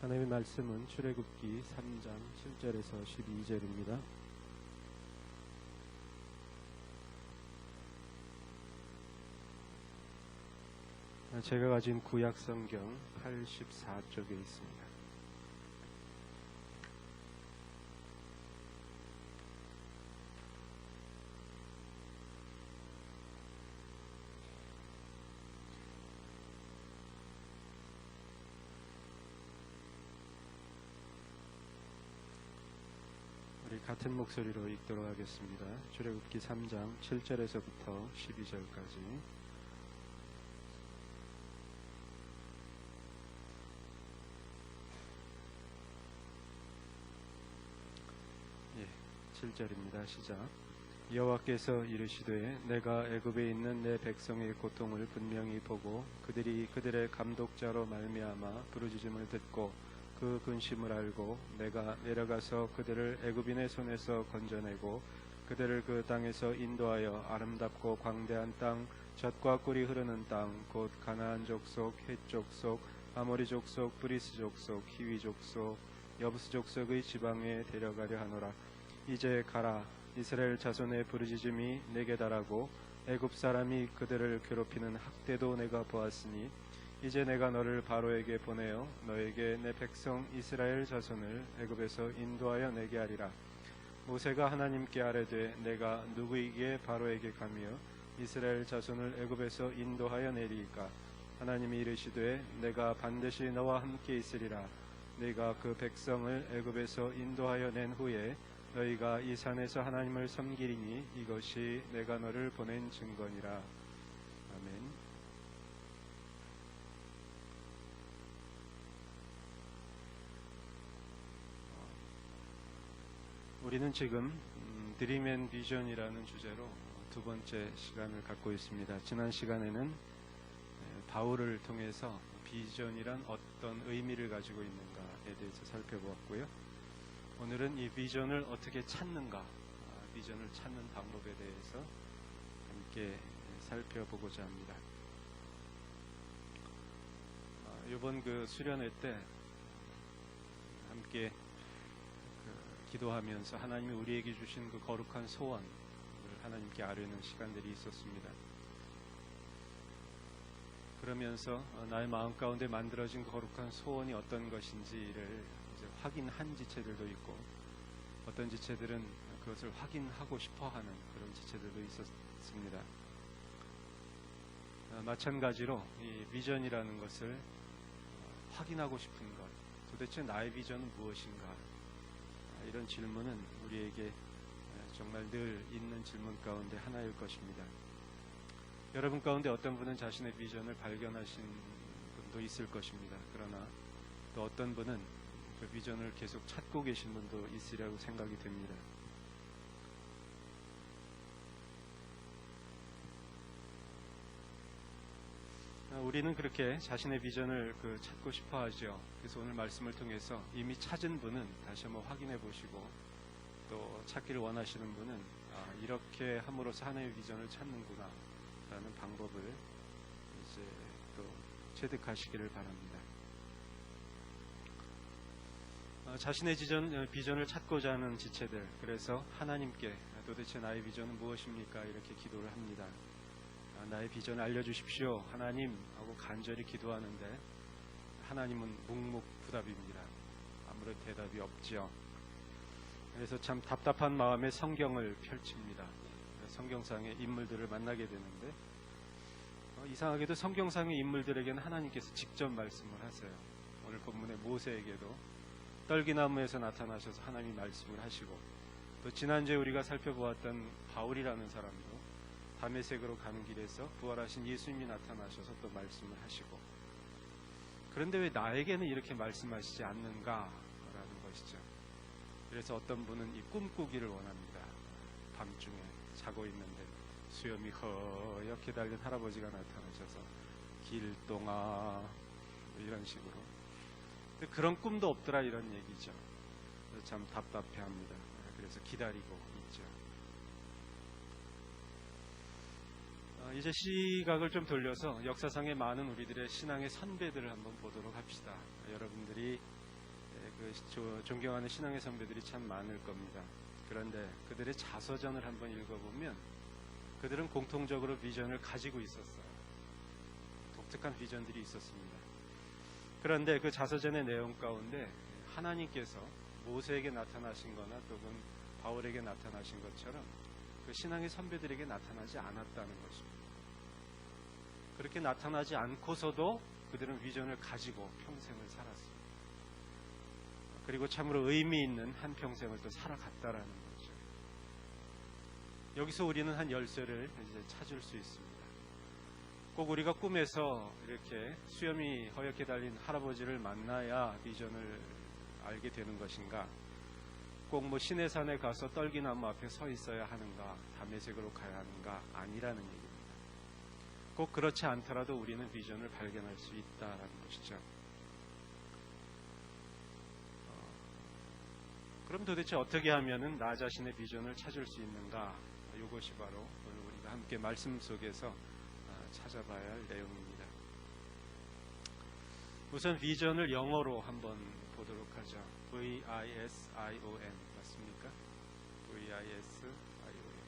하나님의 말씀은 출애굽기 3장 7절에서 12절입니다. 제가 가진 구약 성경 84쪽에 있습니다. 우리 같은 목소리로 읽도록 하겠습니다. 출애굽기 3장 7절에서부터 12절까지. 예, 7절입니다. 시작. 여호와께서 이르시되 내가 애굽에 있는 내 백성의 고통을 분명히 보고 그들이 그들의 감독자로 말미암아 부르짖음을 듣고 그 근심을 알고 내가 내려가서 그들을 애굽인의 손에서 건져내고 그들을 그 땅에서 인도하여 아름답고 광대한 땅 젖과 꿀이 흐르는 땅 곧 가나안 족속, 헷 족속, 아모리 족속, 브리스 족속, 히위 족속, 여부스 족속의 지방에 데려가려 하노라. 이제 가라. 이스라엘 자손의 부르짖음이 내게 달하고 애굽 사람이 그들을 괴롭히는 학대도 내가 보았으니 이제 내가 너를 바로에게 보내어 너에게 내 백성 이스라엘 자손을 애굽에서 인도하여 내게 하리라. 모세가 하나님께 아뢰되 내가 누구에게 바로에게 가며 이스라엘 자손을 애굽에서 인도하여 내리이까. 하나님이 이르시되 내가 반드시 너와 함께 있으리라. 네가 그 백성을 애굽에서 인도하여 낸 후에 너희가 이 산에서 하나님을 섬기리니 이것이 내가 너를 보낸 증거니라. 아멘. 우리는 지금 드림 앤 비전이라는 주제로 두 번째 시간을 갖고 있습니다. 지난 시간에는 바울을 통해서 비전이란 어떤 의미를 가지고 있는가에 대해서 살펴보았고요. 오늘은 이 비전을 어떻게 찾는가, 비전을 찾는 방법에 대해서 함께 살펴보고자 합니다. 이번 그 수련회 때 함께 기도하면서 하나님이 우리에게 주신 그 거룩한 소원을 하나님께 아뢰는 시간들이 있었습니다. 그러면서 나의 마음 가운데 만들어진 거룩한 소원이 어떤 것인지를 이제 확인한 지체들도 있고 어떤 지체들은 그것을 확인하고 싶어하는 그런 지체들도 있었습니다. 마찬가지로 이 비전이라는 것을 확인하고 싶은 것, 도대체 나의 비전은 무엇인가? 이런 질문은 우리에게 정말 늘 있는 질문 가운데 하나일 것입니다. 여러분 가운데 어떤 분은 자신의 비전을 발견하신 분도 있을 것입니다. 그러나 또 어떤 분은 그 비전을 계속 찾고 계신 분도 있으리라고 생각이 됩니다. 우리는 그렇게 자신의 비전을 찾고 싶어 하죠. 그래서 오늘 말씀을 통해서 이미 찾은 분은 다시 한번 확인해 보시고 또 찾기를 원하시는 분은 이렇게 함으로써 하나님의 비전을 찾는구나 라는 방법을 이제 또 체득하시기를 바랍니다. 자신의 비전을 찾고자 하는 지체들, 그래서 하나님께 도대체 나의 비전은 무엇입니까? 이렇게 기도를 합니다. 나의 비전을 알려주십시오 하나님 하고 간절히 기도하는데 하나님은 묵묵부답입니다. 아무런 대답이 없죠. 그래서 참 답답한 마음에 성경을 펼칩니다. 성경상의 인물들을 만나게 되는데 이상하게도 성경상의 인물들에게는 하나님께서 직접 말씀을 하세요. 오늘 본문의 모세에게도 떨기나무에서 나타나셔서 하나님이 말씀을 하시고 또 지난주에 우리가 살펴보았던 바울이라는 사람도 다메섹으로 가는 길에서 부활하신 예수님이 나타나셔서 또 말씀을 하시고, 그런데 왜 나에게는 이렇게 말씀하시지 않는가라는 것이죠. 그래서 어떤 분은 이 꿈꾸기를 원합니다. 밤중에 자고 있는데 수염이 허옇게 달린 할아버지가 나타나셔서 길동아 이런 식으로. 근데 그런 꿈도 없더라 이런 얘기죠. 그래서 참 답답해합니다. 그래서 기다리고 있죠. 이제 시각을 좀 돌려서 역사상의 많은 우리들의 신앙의 선배들을 한번 보도록 합시다. 여러분들이 존경하는 신앙의 선배들이 참 많을 겁니다. 그런데 그들의 자서전을 한번 읽어보면 그들은 공통적으로 비전을 가지고 있었어요. 독특한 비전들이 있었습니다. 그런데 그 자서전의 내용 가운데 하나님께서 모세에게 나타나신 거나 또는 바울에게 나타나신 것처럼 그 신앙의 선배들에게 나타나지 않았다는 것입니다. 그렇게 나타나지 않고서도 그들은 비전을 가지고 평생을 살았습니다. 그리고 참으로 의미 있는 한 평생을 또 살아갔다라는 거죠. 여기서 우리는 한 열쇠를 이제 찾을 수 있습니다. 꼭 우리가 꿈에서 이렇게 수염이 허옇게 달린 할아버지를 만나야 비전을 알게 되는 것인가? 꼭 뭐 시내산에 가서 떨기나무 앞에 서 있어야 하는가? 담에색으로 가야 하는가? 아니라는 얘기입니다. 꼭 그렇지 않더라도 우리는 비전을 발견할 수 있다라는 것이죠. 그럼 도대체 어떻게 하면은 나 자신의 비전을 찾을 수 있는가? 이것이 바로 오늘 우리가 함께 말씀 속에서 찾아봐야 할 내용입니다. 우선 비전을 영어로 한번 보도록 하죠. V-I-S-I-O-N 맞습니까? V-I-S-I-O-N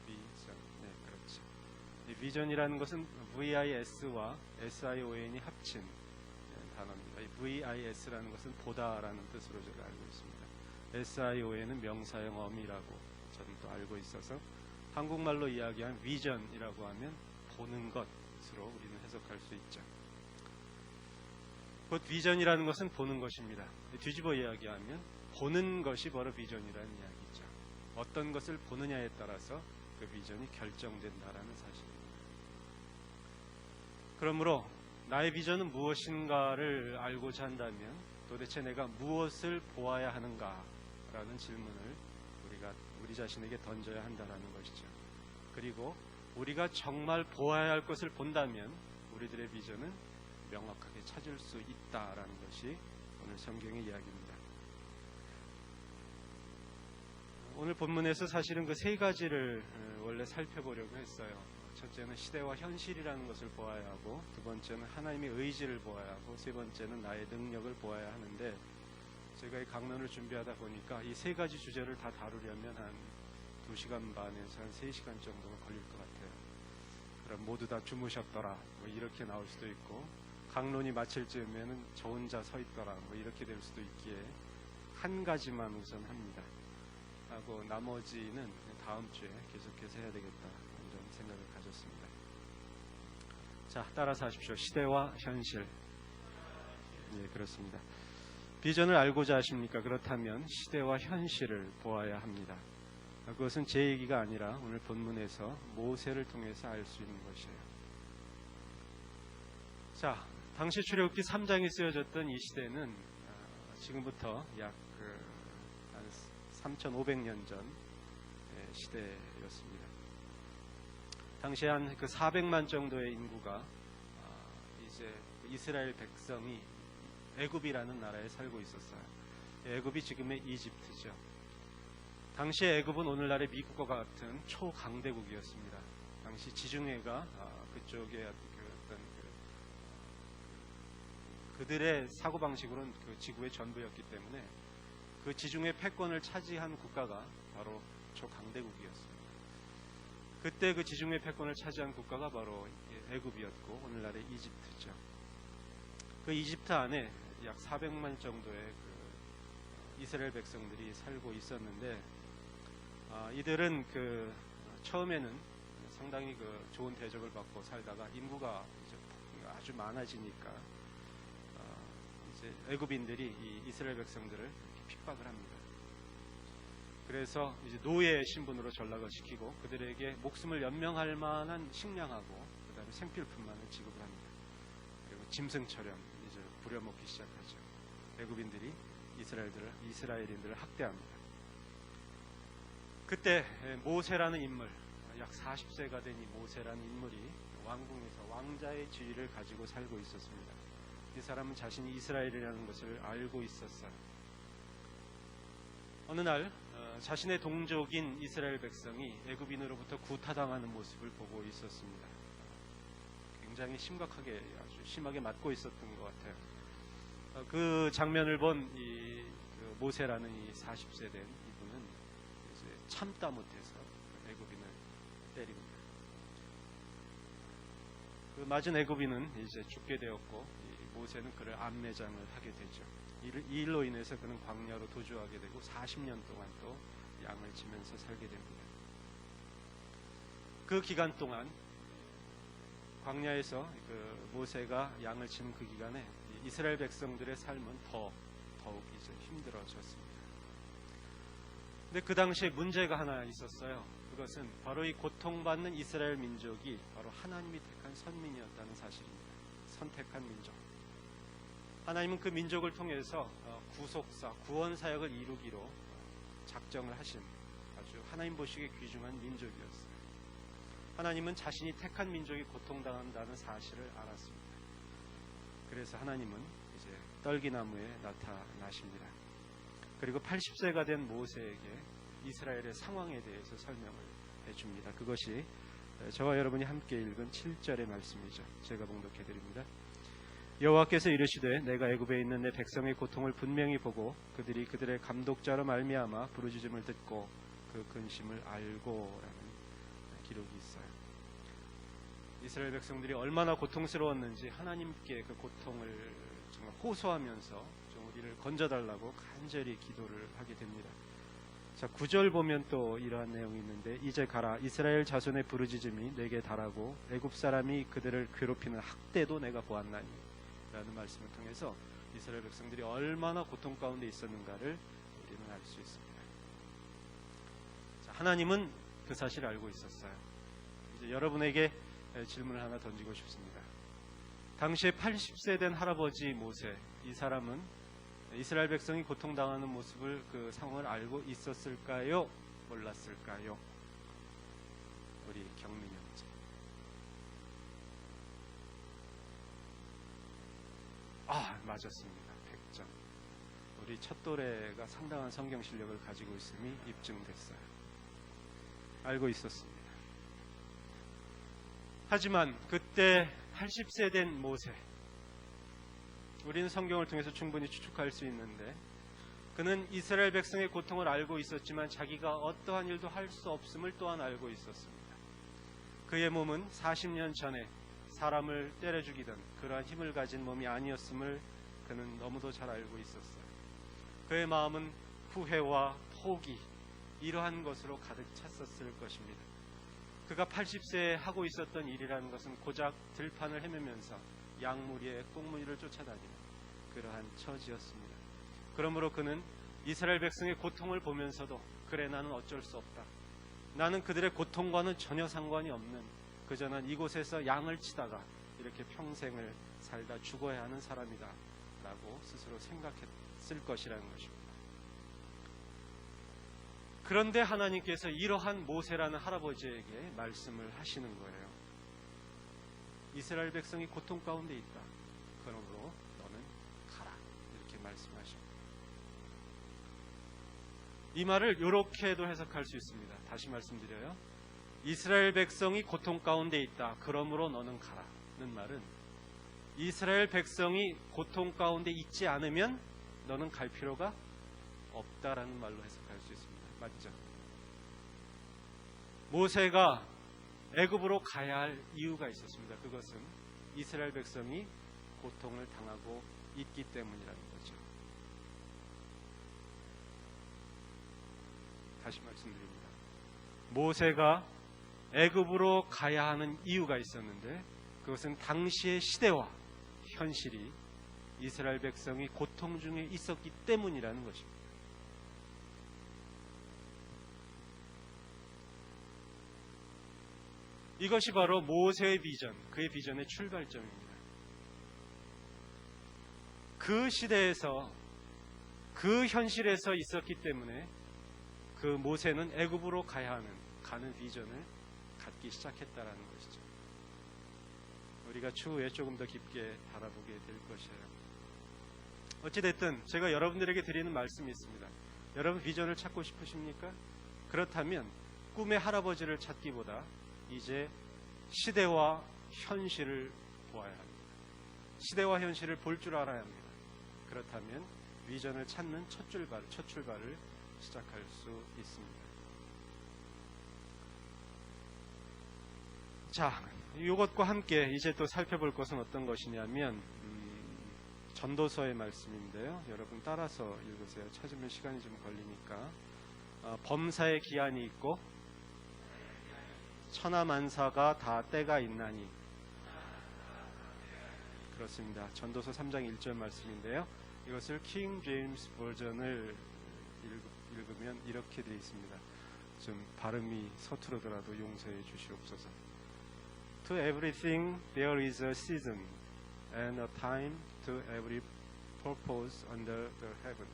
비전. 네, 그렇죠. 이 비전이라는 것은 V-I-S와 S-I-O-N이 합친 단어입니다. 이 V-I-S라는 것은 보다라는 뜻으로 제가 알고 있습니다. S-I-O-N은 명사형 어미라고 저는 또 알고 있어서 한국말로 이야기한 비전이라고 하면 보는 것으로 우리는 해석할 수 있죠. 곧 비전이라는 것은 보는 것입니다. 뒤집어 이야기하면 보는 것이 바로 비전이라는 이야기죠. 어떤 것을 보느냐에 따라서 그 비전이 결정된다라는 사실입니다. 그러므로 나의 비전은 무엇인가를 알고자 한다면 도대체 내가 무엇을 보아야 하는가라는 질문을 우리 자신에게 던져야 한다는 것이죠. 그리고 우리가 정말 보아야 할 것을 본다면 우리들의 비전은 명확하게 찾을 수 있다라는 것이 오늘 성경의 이야기입니다. 오늘 본문에서 사실은 그 세 가지를 원래 살펴보려고 했어요. 첫째는 시대와 현실이라는 것을 보아야 하고, 두 번째는 하나님의 의지를 보아야 하고, 세 번째는 나의 능력을 보아야 하는데, 제가 이 강론을 준비하다 보니까 이 세 가지 주제를 다 다루려면 한 2시간 반에서 한 3시간 정도가 걸릴 것 같아요. 그럼 모두 다 주무셨더라 뭐 이렇게 나올 수도 있고, 강론이 마칠 즈음에는 저 혼자 서 있더라 뭐 이렇게 될 수도 있기에 한 가지만 우선 합니다 하고 나머지는 다음 주에 계속해서 해야 되겠다 이런 생각을 가졌습니다. 자, 따라서 하십시오. 시대와 현실. 예, 그렇습니다. 비전을 알고자 하십니까? 그렇다면 시대와 현실을 보아야 합니다. 그것은 제 얘기가 아니라 오늘 본문에서 모세를 통해서 알 수 있는 것이에요. 자, 당시 출애굽기 3장에 쓰여졌던 이 시대는 지금부터 약 한 3,500년 전 시대였습니다. 당시 한 그 400만 정도의 인구가 이제 이스라엘 백성이 애굽이라는 나라에 살고 있었어요. 애굽이 지금의 이집트죠. 당시에 애굽은 오늘날의 미국과 같은 초강대국이었습니다. 당시 지중해가 그쪽에 그들의 사고방식으로는 그 지구의 전부였기 때문에 그 지중해 패권을 차지한 국가가 바로 초강대국이었습니다. 그때 그 지중해 패권을 차지한 국가가 바로 애굽이었고 오늘날의 이집트죠. 그 이집트 안에 약 400만 정도의 그 이스라엘 백성들이 살고 있었는데 이들은 그 처음에는 상당히 그 좋은 대접을 받고 살다가 인구가 이제 아주 많아지니까 이제 애굽인들이 이 이스라엘 백성들을 핍박을 합니다. 그래서 이제 노예 신분으로 전락을 시키고 그들에게 목숨을 연명할 만한 식량하고 그다음에 생필품만을 지급을 합니다. 그리고 짐승처럼 이제 부려먹기 시작하죠. 애굽인들이 이스라엘인들을 학대합니다. 그때 모세라는 인물, 약 40세가 된 이 모세라는 인물이 왕궁에서 왕자의 지위를 가지고 살고 있었습니다. 이 사람은 자신이 이스라엘이라는 것을 알고 있었어요. 어느 날 자신의 동족인 이스라엘 백성이 애굽인으로부터 구타당하는 모습을 보고 있었습니다. 굉장히 심각하게 아주 심하게 맞고 있었던 것 같아요. 그 장면을 본 모세라는 이 40세 된 이분은 이제 참다 못해서 애굽인을 때립니다. 그 맞은 애굽인은 이제 죽게 되었고, 이 모세는 그를 암매장을 하게 되죠. 이 일로 인해서 그는 광야로 도주하게 되고 40년 동안 또 양을 치면서 살게 됩니다. 그 기간 동안 광야에서 그 모세가 양을 치는 그 기간에 이스라엘 백성들의 삶은 더욱 이제 힘들어졌습니다. 근데 그 당시에 문제가 하나 있었어요. 그것은 바로 이 고통받는 이스라엘 민족이 바로 하나님이 택한 선민이었다는 사실입니다. 선택한 민족. 하나님은 그 민족을 통해서 구속사, 구원 사역을 이루기로 작정을 하신 아주 하나님 보시기에 귀중한 민족이었어요. 하나님은 자신이 택한 민족이 고통당한다는 사실을 알았습니다. 그래서 하나님은 이제 떨기나무에 나타나십니다. 그리고 80세가 된 모세에게 이스라엘의 상황에 대해서 설명을 해줍니다. 그것이 저와 여러분이 함께 읽은 7절의 말씀이죠. 제가 봉독해 드립니다. 여호와께서 이르시되 내가 애굽에 있는 내 백성의 고통을 분명히 보고 그들이 그들의 감독자로 말미암아 부르짖음을 듣고 그 근심을 알고라는 기록이 있어요. 이스라엘 백성들이 얼마나 고통스러웠는지 하나님께 그 고통을 정말 호소하면서 좀 우리를 건져달라고 간절히 기도를 하게 됩니다. 자, 9절 보면 또 이러한 내용이 있는데 이제 가라 이스라엘 자손의 부르짖음이 내게 달하고 애굽 사람이 그들을 괴롭히는 학대도 내가 보았나니 라는 말씀을 통해서 이스라엘 백성들이 얼마나 고통 가운데 있었는가를 우리는 알 수 있습니다. 자, 하나님은 그 사실을 알고 있었어요. 이제 여러분에게 질문을 하나 던지고 싶습니다. 당시에 80세 된 할아버지 모세, 이 사람은 이스라엘 백성이 고통당하는 모습을, 그 상황을 알고 있었을까요? 몰랐을까요? 우리 경민이 형제. 맞았습니다. 100점. 우리 첫도래가 상당한 성경 실력을 가지고 있음이 입증됐어요. 알고 있었습니다. 하지만 그때 80세 된 모세, 우리는 성경을 통해서 충분히 추측할 수 있는데 그는 이스라엘 백성의 고통을 알고 있었지만 자기가 어떠한 일도 할 수 없음을 또한 알고 있었습니다. 그의 몸은 40년 전에 사람을 때려 죽이던 그러한 힘을 가진 몸이 아니었음을 그는 너무도 잘 알고 있었어요. 그의 마음은 후회와 포기, 이러한 것으로 가득 찼었을 것입니다. 그가 80세에 하고 있었던 일이라는 것은 고작 들판을 헤매면서 양무리에 꽁무니를 쫓아다니는 그러한 처지였습니다. 그러므로 그는 이스라엘 백성의 고통을 보면서도 그래 나는 어쩔 수 없다. 나는 그들의 고통과는 전혀 상관이 없는 그저 난 이곳에서 양을 치다가 이렇게 평생을 살다 죽어야 하는 사람이다 라고 스스로 생각했을 것이라는 것입니다. 그런데 하나님께서 이러한 모세라는 할아버지에게 말씀을 하시는 거예요. 이스라엘 백성이 고통 가운데 있다. 그러므로 너는 가라. 이렇게 말씀하십니다. 이 말을 이렇게도 해석할 수 있습니다. 다시 말씀드려요. 이스라엘 백성이 고통 가운데 있다. 그러므로 너는 가라는 말은 이스라엘 백성이 고통 가운데 있지 않으면 너는 갈 필요가 없다라는 말로 해석할 수 있습니다. 맞죠? 모세가 애굽으로 가야 할 이유가 있었습니다. 그것은 이스라엘 백성이 고통을 당하고 있기 때문이라는 거죠. 다시 말씀드립니다. 모세가 애굽으로 가야 하는 이유가 있었는데 그것은 당시의 시대와 현실이 이스라엘 백성이 고통 중에 있었기 때문이라는 것입니다. 이것이 바로 모세의 비전, 그의 비전의 출발점입니다. 그 시대에서, 그 현실에서 있었기 때문에 그 모세는 애굽으로 가는 비전을 갖기 시작했다라는 것이죠. 우리가 추후에 조금 더 깊게 바라보게 될 것이에요. 어찌됐든 제가 여러분들에게 드리는 말씀이 있습니다. 여러분 비전을 찾고 싶으십니까? 그렇다면 꿈의 할아버지를 찾기보다 이제 시대와 현실을 보아야 합니다. 시대와 현실을 볼 줄 알아야 합니다. 그렇다면 비전을 찾는 첫 출발을 시작할 수 있습니다. 자, 이것과 함께 이제 또 살펴볼 것은 어떤 것이냐면 전도서의 말씀인데요. 여러분 따라서 읽으세요. 찾으면 시간이 좀 걸리니까. 범사의 기한이 있고 천하만사가 다 때가 있나니. 그렇습니다. 전도서 3장 1절 말씀인데요. 이것을 킹 제임스 버전을 읽으면 이렇게 되어 있습니다. 좀 발음이 서투르더라도 용서해 주시옵소서. To everything there is a season and a time to every purpose under the heaven.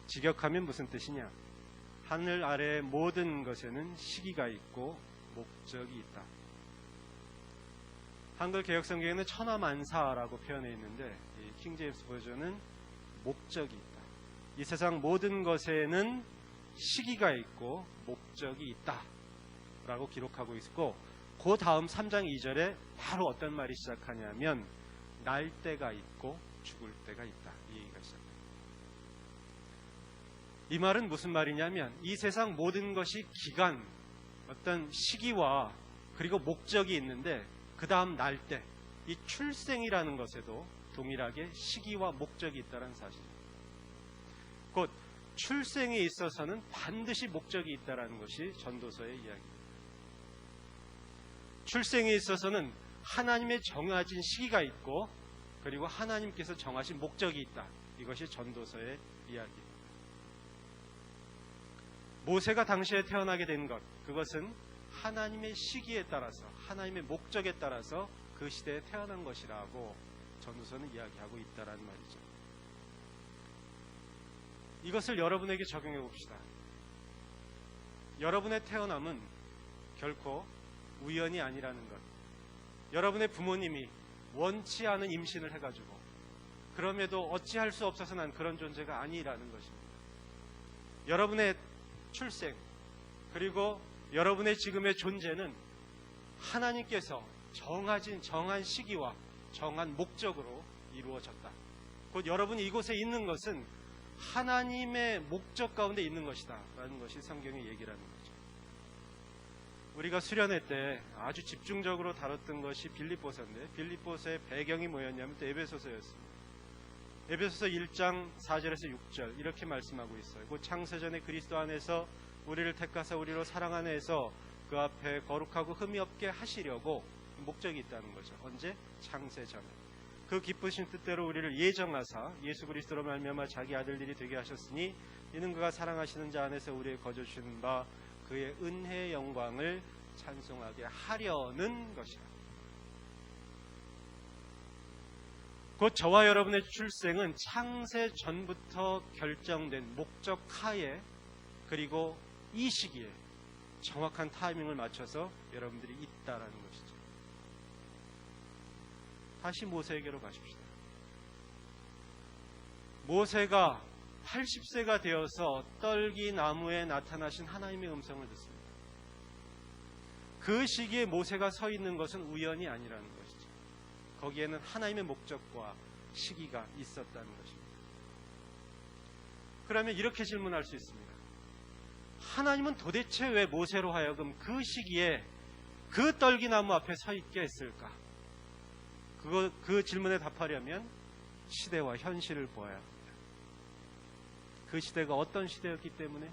직역하면 무슨 뜻이냐? 하늘 아래 모든 것에는 시기가 있고 목적이 있다. 한글 개역성경에는 천하만사라고 표현해 있는데 이 킹제임스 버전은 목적이 있다. 이 세상 모든 것에는 시기가 있고 목적이 있다 라고 기록하고 있고, 그 다음 3장 2절에 바로 어떤 말이 시작하냐면 날 때가 있고 죽을 때가 있다, 이 얘기가 시작합니다. 이 말은 무슨 말이냐면 이 세상 모든 것이 기간, 어떤 시기와 그리고 목적이 있는데 그 다음 날 때, 이 출생이라는 것에도 동일하게 시기와 목적이 있다는 사실입니다. 곧 출생에 있어서는 반드시 목적이 있다는 것이 전도서의 이야기입니다. 출생에 있어서는 하나님의 정해진 시기가 있고 그리고 하나님께서 정하신 목적이 있다. 이것이 전도서의 이야기입니다. 모세가 당시에 태어나게 된 것, 그것은 하나님의 시기에 따라서, 하나님의 목적에 따라서 그 시대에 태어난 것이라고 전도서는 이야기하고 있다는 말이죠. 이것을 여러분에게 적용해 봅시다. 여러분의 태어남은 결코 우연이 아니라는 것. 여러분의 부모님이 원치 않은 임신을 해가지고 그럼에도 어찌할 수 없어서 난 그런 존재가 아니라는 것입니다. 여러분의 출생 그리고 여러분의 지금의 존재는 하나님께서 정한 시기와 정한 목적으로 이루어졌다. 곧 여러분이 이곳에 있는 것은 하나님의 목적 가운데 있는 것이다 라는 것이 성경의 얘기라는 거죠. 우리가 수련회 때 아주 집중적으로 다뤘던 것이 빌립보서인데, 빌립보서의 배경이 뭐였냐면 또 에베소서였습니다. 에베소서 1장 4절에서 6절 이렇게 말씀하고 있어요. 곧 창세전에 그리스도 안에서 우리를 택하사 우리로 사랑 안에서 그 앞에 거룩하고 흠이 없게 하시려고 목적이 있다는 거죠. 언제? 창세전에. 그 기쁘신 뜻대로 우리를 예정하사 예수 그리스도로 말미암아 자기 아들들이 되게 하셨으니 이는 그가 사랑하시는 자 안에서 우리의 거저 주시는 바 그의 은혜의 영광을 찬송하게 하려는 것이라. 곧 저와 여러분의 출생은 창세 전부터 결정된 목적 하에, 그리고 이 시기에 정확한 타이밍을 맞춰서 여러분들이 있다라는 것이죠. 다시 모세에게로 가십시다. 모세가 80세가 되어서 떨기 나무에 나타나신 하나님의 음성을 듣습니다. 그 시기에 모세가 서 있는 것은 우연이 아니라는 것이죠. 거기에는 하나님의 목적과 시기가 있었다는 것입니다. 그러면 이렇게 질문할 수 있습니다. 하나님은 도대체 왜 모세로 하여금 그 시기에 그 떨기나무 앞에 서 있게 했을까? 그 질문에 답하려면 시대와 현실을 보아야 합니다. 그 시대가 어떤 시대였기 때문에?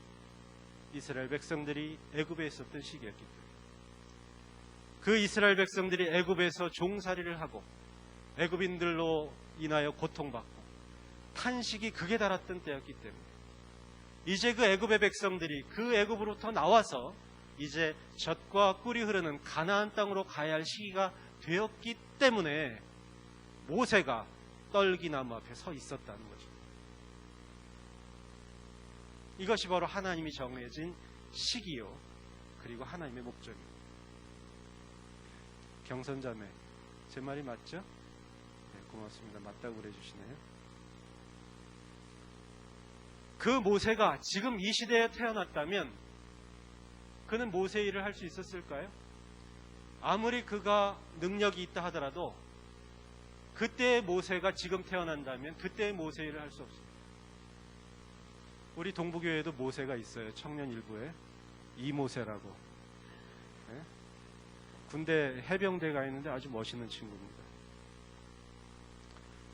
이스라엘 백성들이 애굽에 있었던 시기였기 때문에. 그 이스라엘 백성들이 애굽에서 종살이를 하고 애굽인들로 인하여 고통받고 탄식이 극에 달았던 때였기 때문에 이제 그 애굽의 백성들이 그 애굽으로부터 나와서 이제 젖과 꿀이 흐르는 가나안 땅으로 가야 할 시기가 되었기 때문에 모세가 떨기나무 앞에 서 있었다는 거죠. 이것이 바로 하나님이 정해진 시기요, 그리고 하나님의 목적입니다. 경선자매, 제 말이 맞죠? 네, 고맙습니다. 맞다고 그래주시네요. 그 모세가 지금 이 시대에 태어났다면 그는 모세의 일을 할 수 있었을까요? 아무리 그가 능력이 있다 하더라도 그때의 모세가 지금 태어난다면 그때의 모세 일을 할 수 없습니다. 우리 동부교회에도 모세가 있어요. 청년 일부에 이모세라고. 네? 군대 해병대 가 있는데 아주 멋있는 친구입니다.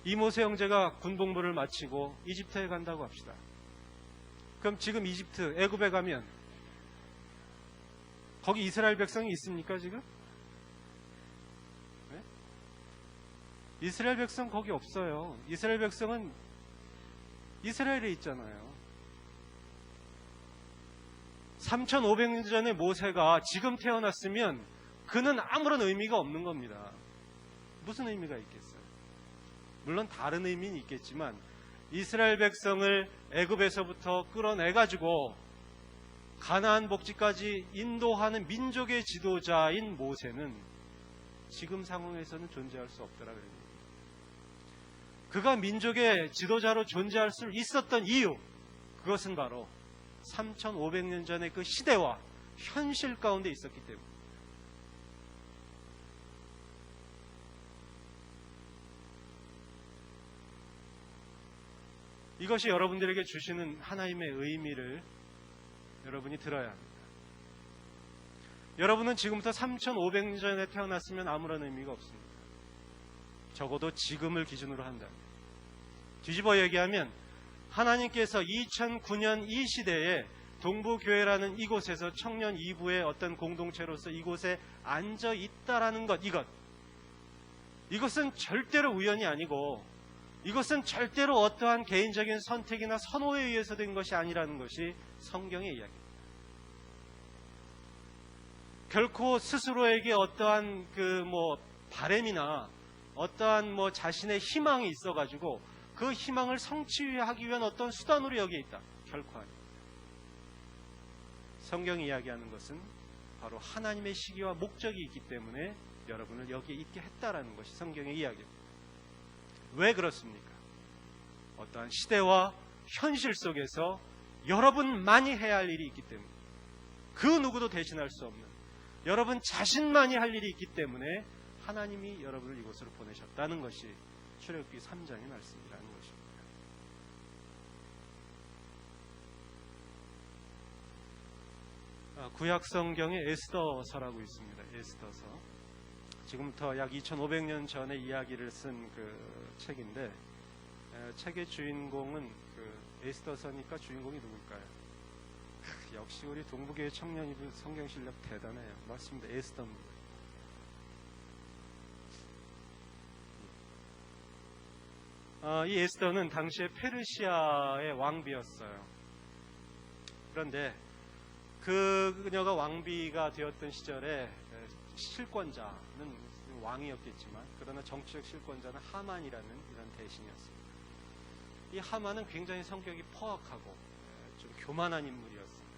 이모세 형제가 군복무를 마치고 이집트에 간다고 합시다. 그럼 지금 이집트, 애굽에 가면 거기 이스라엘 백성이 있습니까 지금? 네? 이스라엘 백성 거기 없어요. 이스라엘 백성은 이스라엘에 있잖아요. 3,500년 전에 모세가 지금 태어났으면 그는 아무런 의미가 없는 겁니다. 무슨 의미가 있겠어요? 물론 다른 의미는 있겠지만 이스라엘 백성을 애굽에서부터 끌어내가지고 가나안 복지까지 인도하는 민족의 지도자인 모세는 지금 상황에서는 존재할 수 없더라 그래요. 그가 민족의 지도자로 존재할 수 있었던 이유, 그것은 바로 3,500년 전의 그 시대와 현실 가운데 있었기 때문에. 이것이 여러분들에게 주시는 하나님의 의미를 여러분이 들어야 합니다. 여러분은 지금부터 3,500년 전에 태어났으면 아무런 의미가 없습니다. 적어도 지금을 기준으로 한다면. 뒤집어 얘기하면 하나님께서 2009년 이 시대에 동부교회라는 이곳에서 청년 2부의 어떤 공동체로서 이곳에 앉아 있다라는 것, 이것은 절대로 우연이 아니고 이것은 절대로 어떠한 개인적인 선택이나 선호에 의해서 된 것이 아니라는 것이 성경의 이야기입니다. 결코 스스로에게 어떠한 바램이나 어떠한 자신의 희망이 있어가지고 그 희망을 성취하기 위한 어떤 수단으로 여기에 있다. 결코 아닙니다. 성경이 이야기하는 것은 바로 하나님의 시기와 목적이 있기 때문에 여러분을 여기에 있게 했다라는 것이 성경의 이야기입니다. 왜 그렇습니까? 어떠한 시대와 현실 속에서 여러분만이 해야 할 일이 있기 때문에, 그 누구도 대신할 수 없는 여러분 자신만이 할 일이 있기 때문에 하나님이 여러분을 이곳으로 보내셨다는 것이 출애굽기 3장의 말씀이라는 것입니다. 구약 성경에 에스더서라고 있습니다. 에스더서. 지금부터 약 2,500년 전에 이야기를 쓴 그 책인데, 책의 주인공은 에스더서니까 주인공이 누굴까요? 역시 우리 동부교회 청년이분 성경 실력 대단해요. 맞습니다. 에스더입니다. 이 에스더는 당시에 페르시아의 왕비였어요. 그런데 그녀가 왕비가 되었던 시절에 실권자는 왕이었겠지만, 그러나 정치적 실권자는 하만이라는 이런 대신이었습니다. 이 하만은 굉장히 성격이 포악하고 좀 교만한 인물이었습니다.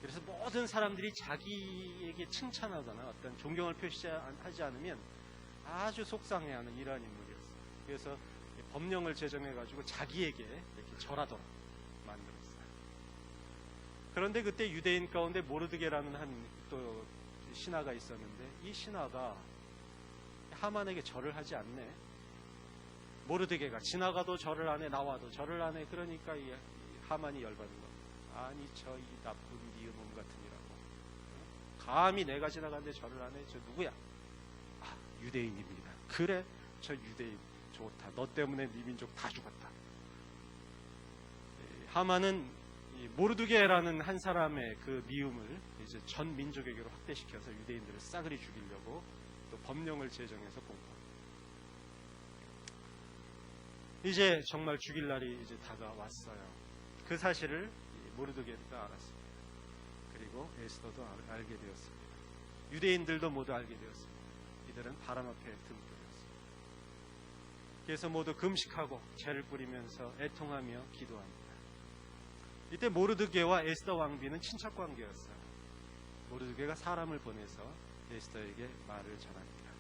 그래서 모든 사람들이 자기에게 칭찬하거나 어떤 존경을 표시하지 않으면 아주 속상해하는 이러한 인물이었어요. 그래서 법령을 제정해가지고 자기에게 이렇게 절하도록 만들었어요. 그런데 그때 유대인 가운데 모르드게라는 한 또 신하가 있었는데, 이 신하가 하만에게 절을 하지 않네. 모르드게가 지나가도 절을 안 해, 나와도 절을 안 해. 그러니까 이 하만이 열받는 겁니다. 아니, 저 이 나쁜 니은놈 같으니라고. 감히 내가 지나가는데 절을 안 해? 저 누구야? 아, 유대인입니다. 그래, 저 유대인 좋다. 너 때문에 네 민족 다 죽었다. 하만은 모르드게라는 한 사람의 그 미움을 이제 전 민족에게로 확대시켜서 유대인들을 싸그리 죽이려고 또 법령을 제정해서 공포합니다. 이제 정말 죽일 날이 이제 다가왔어요. 그 사실을 모르드게가 알았습니다. 그리고 에스더도 알게 되었습니다. 유대인들도 모두 알게 되었습니다. 이들은 바람 앞에 등불이었습니다. 그래서 모두 금식하고 죄를 뿌리면서 애통하며 기도합니다. 이때 모르드게와 에스더 왕비는 친척 관계였어요. 모르드게가 사람을 보내서 에스더에게 말을 전합니다.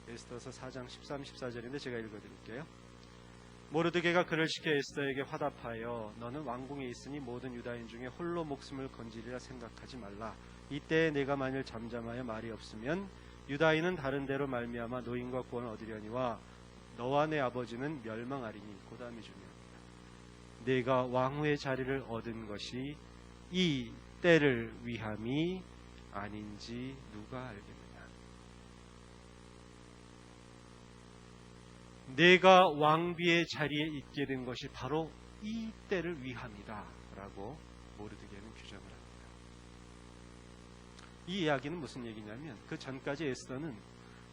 에스더서 4장 13, 14절인데 제가 읽어드릴게요. 모르드게가 그를 시켜 에스더에게 화답하여 너는 왕궁에 있으니 모든 유다인 중에 홀로 목숨을 건지리라 생각하지 말라. 이때 내가 만일 잠잠하여 말이 없으면 유다인은 다른 데로 말미암아 노임과 구원을 얻으려니와 너와 내 아버지는 멸망하리니. 그 다음이 중요합니다. 내가 왕후의 자리를 얻은 것이 이 때를 위함이 아닌지 누가 알겠느냐. 내가 왕비의 자리에 있게 된 것이 바로 이 때를 위함이다 라고 모르드게는 규정을 합니다. 이 이야기는 무슨 얘기냐면 그 전까지 에스더는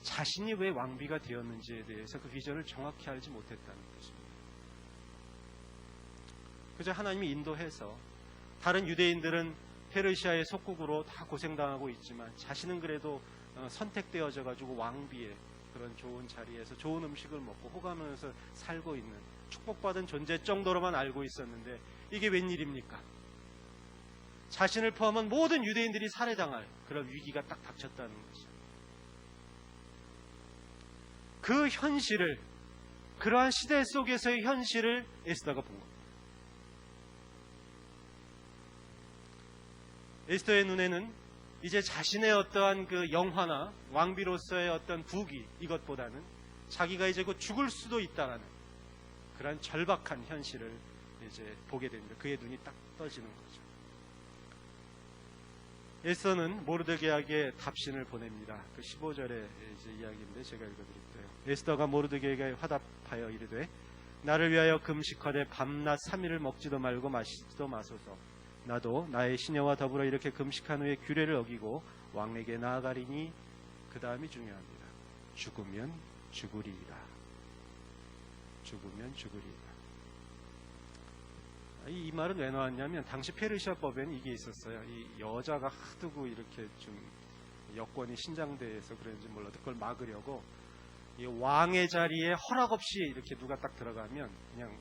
자신이 왜 왕비가 되었는지에 대해서 그 비전을 정확히 알지 못했다는 것입니다. 그저 하나님이 인도해서 다른 유대인들은 페르시아의 속국으로 다 고생당하고 있지만 자신은 그래도 선택되어져 가지고 왕비의 그런 좋은 자리에서 좋은 음식을 먹고 호감하면서 살고 있는 축복받은 존재 정도로만 알고 있었는데 이게 웬일입니까? 자신을 포함한 모든 유대인들이 살해당할 그런 위기가 딱 닥쳤다는 것이죠. 그 현실을, 그러한 시대 속에서의 현실을 에스더가 본 겁니다. 에스더의 눈에는 이제 자신의 어떠한 그 영화나 왕비로서의 어떤 부귀, 이것보다는 자기가 이제 곧 죽을 수도 있다라는 그러한 절박한 현실을 이제 보게 됩니다. 그의 눈이 딱 떠지는 거죠. 에스더는 모르드게에게 답신을 보냅니다. 그 15절의 이제 이야기인데 제가 읽어드릴게요. 에스더가 모르드게에게 화답하여 이르되 나를 위하여 금식하되 밤낮 3일을 먹지도 말고 마시지도 마소서. 나도 나의 시녀와 더불어 이렇게 금식한 후에 규례를 어기고 왕에게 나아가리니. 그 다음이 중요합니다. 죽으면 죽으리이다. 죽으면 죽으리이다. 이 말은 왜 나왔냐면 당시 페르시아법에는 이게 있었어요. 이 여자가 하도 이렇게 좀 여권이 신장돼서 그런지 몰라도 그걸 막으려고 이 왕의 자리에 허락 없이 이렇게 누가 딱 들어가면 그냥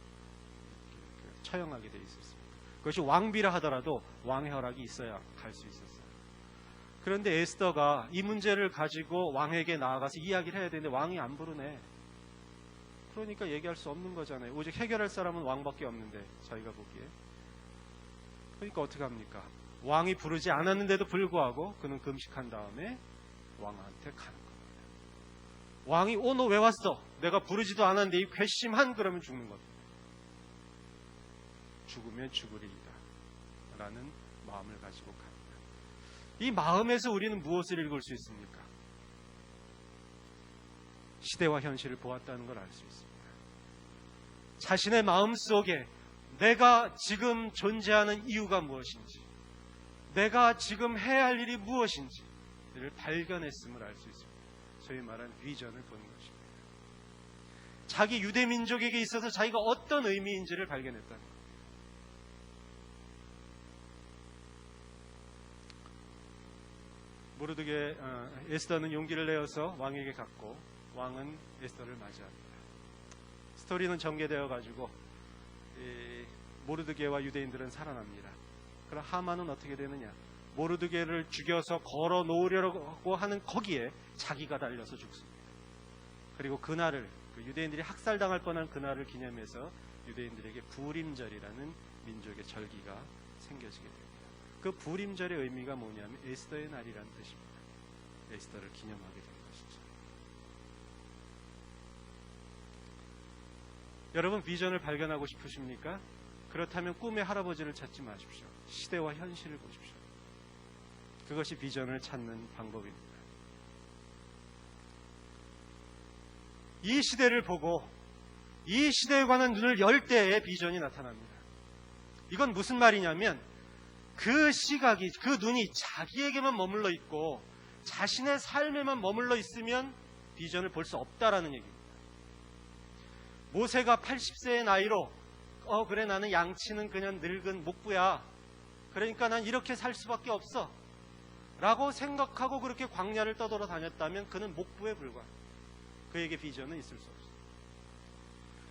처형하게 돼 있었습니다. 그것이 왕비라 하더라도 왕의 허락이 있어야 갈 수 있었어요. 그런데 에스더가 이 문제를 가지고 왕에게 나아가서 이야기를 해야 되는데 왕이 안 부르네. 그러니까 얘기할 수 없는 거잖아요. 오직 해결할 사람은 왕밖에 없는데 저희가 보기에. 그러니까 어떻게 합니까? 왕이 부르지 않았는데도 불구하고 그는 금식한 다음에 왕한테 가는 겁니다. 왕이 너 왜 왔어? 내가 부르지도 않았는데 이 괘씸한 그러면 죽는 겁니다. 죽으면 죽으리이다 라는 마음을 가지고 갑니다. 이 마음에서 우리는 무엇을 읽을 수 있습니까? 시대와 현실을 보았다는 걸 알 수 있습니다. 자신의 마음속에 내가 지금 존재하는 이유가 무엇인지, 내가 지금 해야 할 일이 무엇인지를 발견했음을 알 수 있습니다. 소위 말하는 비전을 보는 것입니다. 자기 유대민족에게 있어서 자기가 어떤 의미인지를 발견했다는 겁니다. 모르드게 에스더는 용기를 내어서 왕에게 갔고 왕은 에스더를 맞이합니다. 스토리는 전개되어 가지고 모르드게와 유대인들은 살아납니다. 그럼 하만은 어떻게 되느냐? 모르드게를 죽여서 걸어 놓으려고 하는 거기에 자기가 달려서 죽습니다. 그리고 그날을 유대인들이 학살당할 뻔한 그날을 기념해서 유대인들에게 부림절이라는 민족의 절기가 생겨지게 됩니다. 그 부림절의 의미가 뭐냐면 에스더의 날이라는 뜻입니다. 에스더를 기념하게 된 것이죠. 여러분 비전을 발견하고 싶으십니까? 그렇다면 꿈의 할아버지를 찾지 마십시오. 시대와 현실을 보십시오. 그것이 비전을 찾는 방법입니다. 이 시대를 보고 이 시대에 관한 눈을 열 때에 비전이 나타납니다. 이건 무슨 말이냐면 그 시각이, 그 눈이 자기에게만 머물러 있고 자신의 삶에만 머물러 있으면 비전을 볼 수 없다라는 얘기입니다. 모세가 80세의 나이로 그래 나는 양치는 그냥 늙은 목부야. 그러니까 난 이렇게 살 수밖에 없어. 라고 생각하고 그렇게 광야를 떠돌아다녔다면 그는 목부에 불과합니다. 그에게 비전은 있을 수 없어요.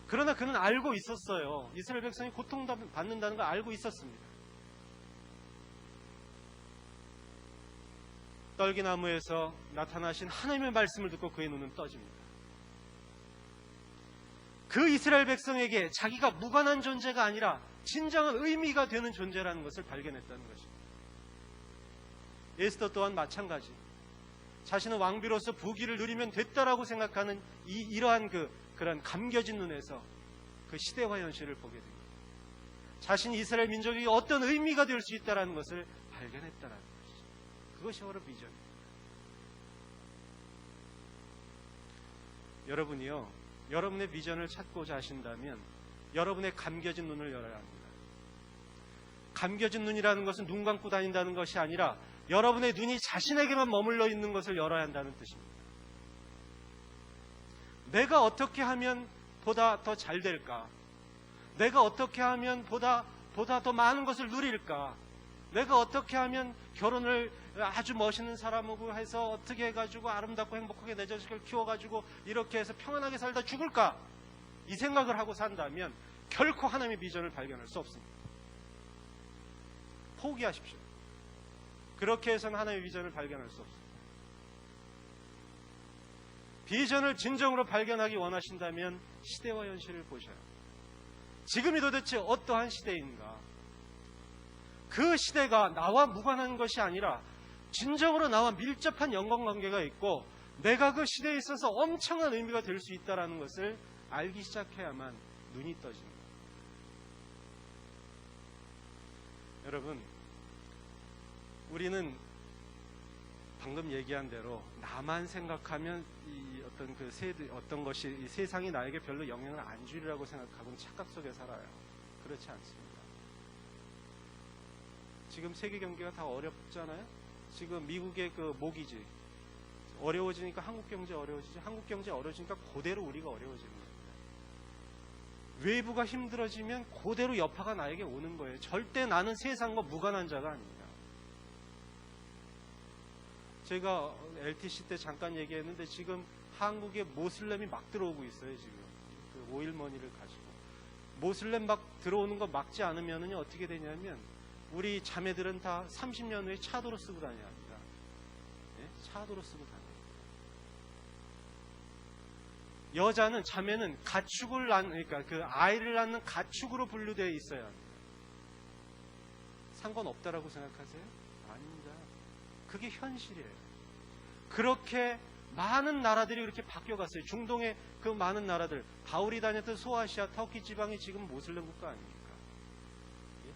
그러나 그는 알고 있었어요. 이스라엘 백성이 고통받는다는 걸 알고 있었습니다. 떨기나무에서 나타나신 하나님의 말씀을 듣고 그의 눈은 떠집니다. 그 이스라엘 백성에게 자기가 무관한 존재가 아니라 진정한 의미가 되는 존재라는 것을 발견했다는 것입니다. 에스더 또한 마찬가지. 자신은 왕비로서 부귀를 누리면 됐다라고 생각하는 이러한 그런 감겨진 눈에서 그 시대와 현실을 보게 됩니다. 자신이 이스라엘 민족이 어떤 의미가 될 수 있다는 것을 발견했다라는 것이죠. 그것이 바로 비전입니다. 여러분이요, 여러분의 비전을 찾고자 하신다면 여러분의 감겨진 눈을 열어야 합니다. 감겨진 눈이라는 것은 눈 감고 다닌다는 것이 아니라 여러분의 눈이 자신에게만 머물러 있는 것을 열어야 한다는 뜻입니다. 내가 어떻게 하면 보다 더 잘 될까? 내가 어떻게 하면 보다 더 많은 것을 누릴까? 내가 어떻게 하면 결혼을 아주 멋있는 사람하고 해서 어떻게 해가지고 아름답고 행복하게 내 자식을 키워가지고 이렇게 해서 평안하게 살다 죽을까? 이 생각을 하고 산다면 결코 하나님의 비전을 발견할 수 없습니다. 포기하십시오. 그렇게 해서는 하나님의 비전을 발견할 수 없습니다. 비전을 진정으로 발견하기 원하신다면 시대와 현실을 보셔야 합니다. 지금이 도대체 어떠한 시대인가? 그 시대가 나와 무관한 것이 아니라 진정으로 나와 밀접한 연관관계가 있고 내가 그 시대에 있어서 엄청난 의미가 될 수 있다는 것을 알기 시작해야만 눈이 떠집니다. 여러분, 우리는 방금 얘기한 대로 나만 생각하면 어떤 것이 이 세상이 나에게 별로 영향을 안 주리라고 생각하고는 착각 속에 살아요. 그렇지 않습니다. 지금 세계 경제가 다 어렵잖아요. 지금 미국의 모기지 어려워지니까 한국 경제 어려워지지. 한국 경제 어려워지니까 그대로 우리가 어려워지는 겁니다. 외부가 힘들어지면 그대로 여파가 나에게 오는 거예요. 절대 나는 세상과 무관한 자가 아닙니다. 제가 LTC 때 잠깐 얘기했는데 지금 한국에 모슬렘이 막 들어오고 있어요. 지금 그 오일머니를 가지고 모슬렘 막 들어오는 거 막지 않으면은요 어떻게 되냐면 우리 자매들은 다 30년 후에 차도로 쓰고 다녀야 합니다. 네? 차도로 쓰고 다녀요. 여자는 자매는 가축을 그러니까 그 아이를 낳는 가축으로 분류되어 있어야 합니다. 상관없다라고 생각하세요? 아닙니다. 그게 현실이에요. 그렇게 많은 나라들이 그렇게 바뀌어갔어요. 중동의 그 많은 나라들, 바울이 다녔던 소아시아, 터키 지방이 지금 모슬렘 국가 아닙니까? 예?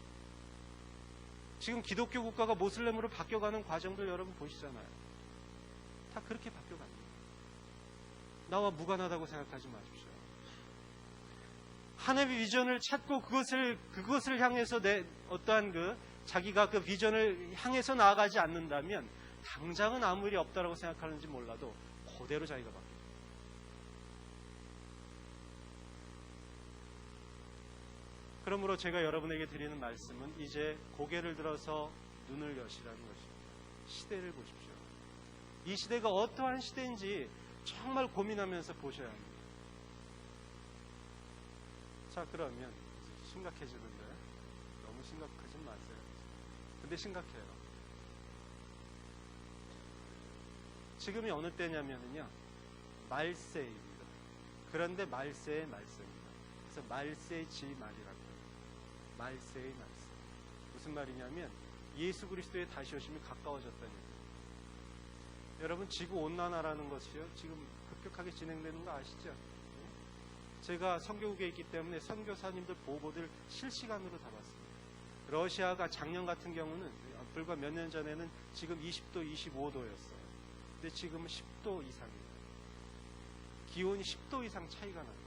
지금 기독교 국가가 모슬렘으로 바뀌어가는 과정들 여러분 보시잖아요. 다 그렇게 바뀌어갑니다. 나와 무관하다고 생각하지 마십시오. 하나님의 비전을 찾고 그것을 향해서 어떠한 자기가 그 비전을 향해서 나아가지 않는다면 당장은 아무 일이 없다라고 생각하는지 몰라도 그대로 자기가 바뀝니다. 그러므로 제가 여러분에게 드리는 말씀은 이제 고개를 들어서 눈을 여시라는 것입니다. 시대를 보십시오. 이 시대가 어떠한 시대인지 정말 고민하면서 보셔야 합니다. 자, 그러면 심각해지는데 너무 심각하지 마세요. 근데 심각해요. 지금이 어느 때냐면요 말세입니다. 그런데 말세의 말세입니다. 그래서 말세의 지말이라고 해요. 말세의 말세. 무슨 말이냐면 예수 그리스도의 다시 오심이 가까워졌다는 얘기예요. 여러분, 지구온난화라는 것이요 지금 급격하게 진행되는 거 아시죠? 제가 선교국에 있기 때문에 선교사님들 보고들 실시간으로 다 봤습니다. 러시아가 작년 같은 경우는 불과 몇 년 전에는 지금 20도, 25도였어요. 근데 지금은 10도 이상입니다. 기온이 10도 이상 차이가 납니다.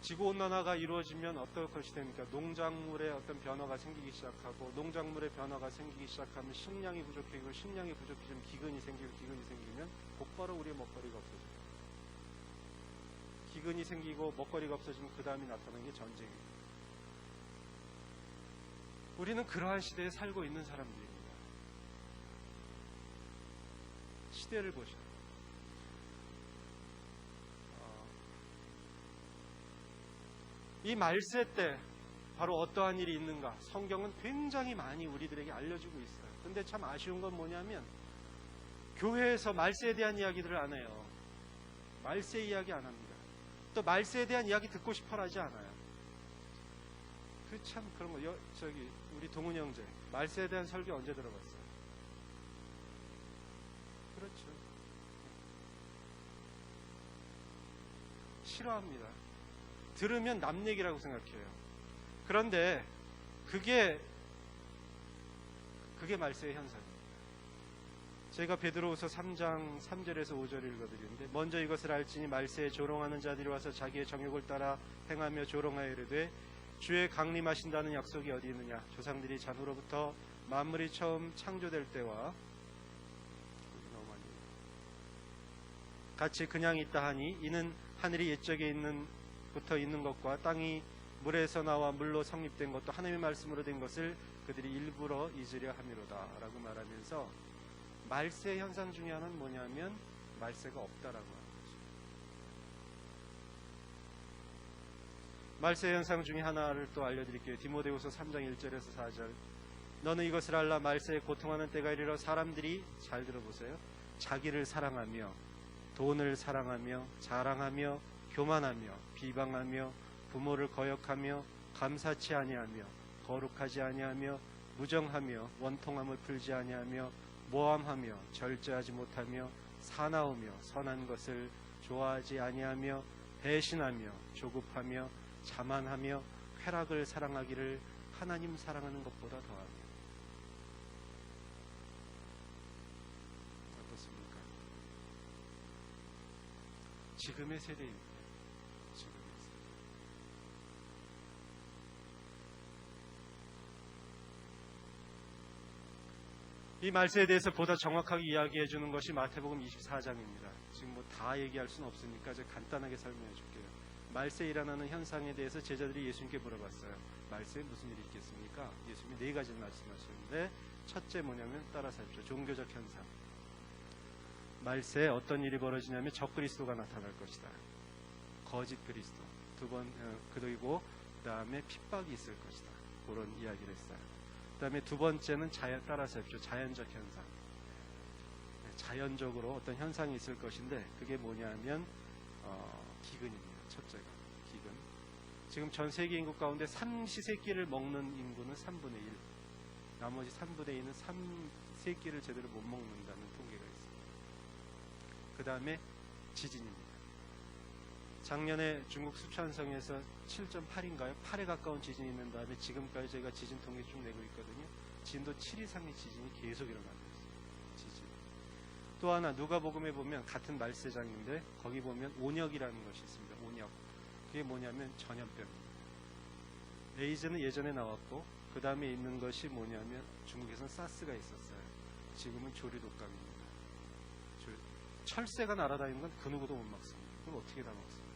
지구온난화가 이루어지면 어떤 것이 됩니까? 농작물에 어떤 변화가 생기기 시작하고, 농작물의 변화가 생기기 시작하면 식량이 부족해지고, 식량이 부족해지면 기근이 생기고, 기근이 생기면 곧바로 우리의 먹거리가 없어져요. 기근이 생기고 먹거리가 없어지면 그 다음에 나타나는 게 전쟁입니다. 우리는 그러한 시대에 살고 있는 사람들입니다. 시대를 보셔. 이 말세 때 바로 어떠한 일이 있는가? 성경은 굉장히 많이 우리들에게 알려주고 있어요. 근데 참 아쉬운 건 뭐냐면 교회에서 말세에 대한 이야기들을 안 해요. 말세 이야기 안 합니다. 또 말세에 대한 이야기 듣고 싶어 하지 않아요. 그 참 그런 거 저기 우리 동훈 형제 말세에 대한 설교 언제 들어봤어요? 그렇죠. 싫어합니다. 들으면 남 얘기라고 생각해요. 그런데 그게 말세의 현상입니다. 제가 베드로후서 3장 3절에서 5절을 읽어드리는데, 먼저 이것을 알지니 말세에 조롱하는 자들이 와서 자기의 정욕을 따라 행하며 조롱하여 이르되 주의 강림하신다는 약속이 어디 있느냐. 조상들이 잔후로부터 만물이 처음 창조될 때와 같이 그냥 있다 하니 이는 하늘이 옛적에 부터 있는 것과 땅이 물에서 나와 물로 성립된 것도 하나님의 말씀으로 된 것을 그들이 일부러 잊으려 함이로다 라고 말하면서, 말세 현상 중에 하나는 뭐냐면 말세가 없다라고 하는 거죠. 말세 현상 중에 하나를 또 알려드릴게요. 디모데후서 3장 1절에서 4절. 너는 이것을 알라. 말세에 고통하는 때가 이르러 사람들이, 잘 들어보세요, 자기를 사랑하며 돈을 사랑하며 자랑하며 교만하며 비방하며 부모를 거역하며 감사치 아니하며 거룩하지 아니하며 무정하며 원통함을 풀지 아니하며 모함하며 절제하지 못하며 사나우며 선한 것을 좋아하지 아니하며 배신하며 조급하며 자만하며 쾌락을 사랑하기를 하나님 사랑하는 것보다 더하며. 어떻습니까? 지금의 세대입니다. 지금의 세대. 이 말세에 대해서 보다 정확하게 이야기해 주는 것이 마태복음 24장입니다. 지금 뭐 다 얘기할 수는 없으니까 제가 간단하게 설명해 줄게요. 말세에 일어나는 현상에 대해서 제자들이 예수님께 물어봤어요. 말세에 무슨 일이 있겠습니까? 예수님이 4가지를 말씀하셨는데, 첫째 뭐냐면, 따라서 하십시오. 종교적 현상. 말세에 어떤 일이 벌어지냐면 적그리스도가 나타날 것이다. 거짓 그리스도. 그리고 그 다음에 핍박이 있을 것이다. 그런 이야기를 했어요. 그 다음에 두 번째는 따라서 하십시오. 자연적 현상. 자연적으로 어떤 현상이 있을 것인데, 그게 뭐냐면 기근입니다. 첫째가 기근. 지금 전 세계 인구 가운데 삼시세끼를 먹는 인구는 3분의 1. 나머지 3분의 2는 삼세끼를 제대로 못 먹는다는 통계가 있습니다. 그 다음에 지진입니다. 작년에 중국 수촨성에서 7.8인가요? 8에 가까운 지진이 있는 다음에 지금까지 저희가 지진 통계 쭉 내고 있거든요. 진도 7 이상의 지진이 계속 일어나고 있어요. 지진. 또 하나, 누가복음에 보면 같은 말세장인데 거기 보면 온역이라는 것이 있습니다. 온역. 그게 뭐냐면 전염병입니다. 에이즈는 예전에 나왔고, 그 다음에 있는 것이 뭐냐면 중국에서는 사스가 있었어요. 지금은 조류독감입니다. 철새가 날아다니는 건 그 누구도 못 막습니다. 그걸 어떻게 다 막습니까?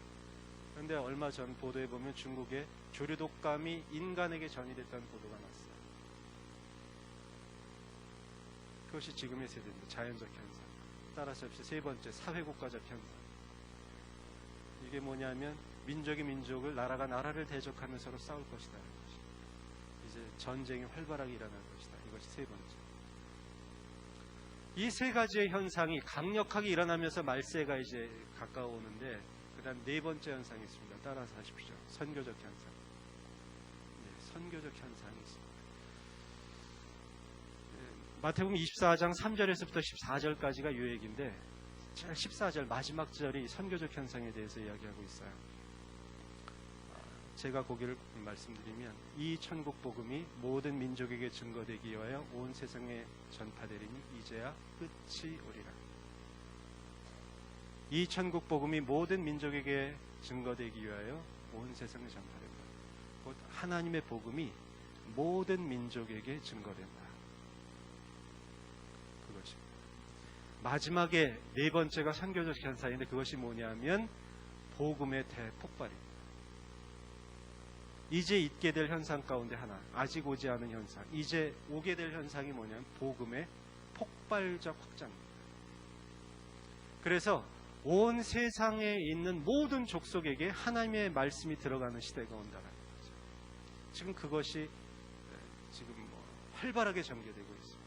그런데 얼마 전 보도에 보면 중국에 조류독감이 인간에게 전이됐다는 보도가 났어요. 그것이 지금의 세대입니다. 자연적 현상. 따라서 세 번째, 사회국가적 현상. 이게 뭐냐면 민족이 민족을, 나라가 나라를 대적하며 서로 싸울 것이다. 이제 전쟁이 활발하게 일어날 것이다. 이것이 세 번째. 이 세 가지의 현상이 강력하게 일어나면서 말세가 이제 가까워오는데, 그 다음 네 번째 현상이 있습니다. 따라서 하십시오. 선교적 현상. 선교적 현상이 있습니다. 마태복음 24장 3절에서부터 14절까지가 요약인데, 14절 마지막 절이 선교적 현상에 대해서 이야기하고 있어요. 제가 거기를 말씀드리면, 이 천국 복음이 모든 민족에게 증거되기 위하여 온 세상에 전파되리니 이제야 끝이 오리라. 이 천국 복음이 모든 민족에게 증거되기 위하여 온 세상에 전파된다. 곧 하나님의 복음이 모든 민족에게 증거된다. 그것입니다. 마지막에 네 번째가 선교적 현상인데, 그것이 뭐냐면 복음의 대폭발입니다. 이제 있게 될 현상 가운데 하나, 아직 오지 않은 현상, 이제 오게 될 현상이 뭐냐면 복음의 폭발적 확장입니다. 그래서 온 세상에 있는 모든 족속에게 하나님의 말씀이 들어가는 시대가 온다는 거죠. 지금 그것이 지금 활발하게 전개되고 있습니다.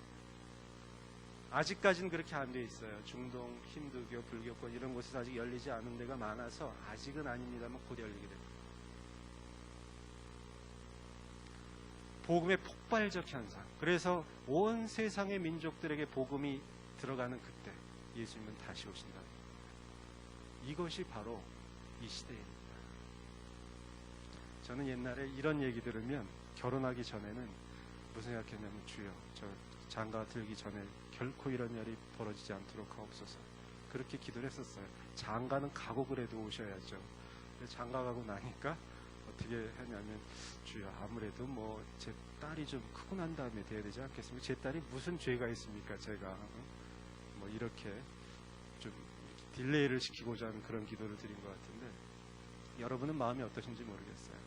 아직까지는 그렇게 안 돼 있어요. 중동, 힌두교, 불교권 이런 곳에서 아직 열리지 않은 데가 많아서 아직은 아닙니다만 곧 열리게 됩니다. 복음의 폭발적 현상. 그래서 온 세상의 민족들에게 복음이 들어가는 그때 예수님은 다시 오신다. 이것이 바로 이 시대입니다. 저는 옛날에 이런 얘기 들으면 결혼하기 전에는 무슨 생각했냐면, 주여, 저 장가 들기 전에 결코 이런 일이 벌어지지 않도록 하옵소서. 그렇게 기도를 했었어요. 장가는 가고 그래도 오셔야죠. 장가 가고 나니까 어떻게 했냐면, 주여, 아무래도 뭐 제 딸이 좀 크고 난 다음에 돼야 되지 않겠습니까? 제 딸이 무슨 죄가 있습니까? 제가 뭐 이렇게 좀 딜레이를 시키고자 하는 그런 기도를 드린 것 같은데, 여러분은 마음이 어떠신지 모르겠어요.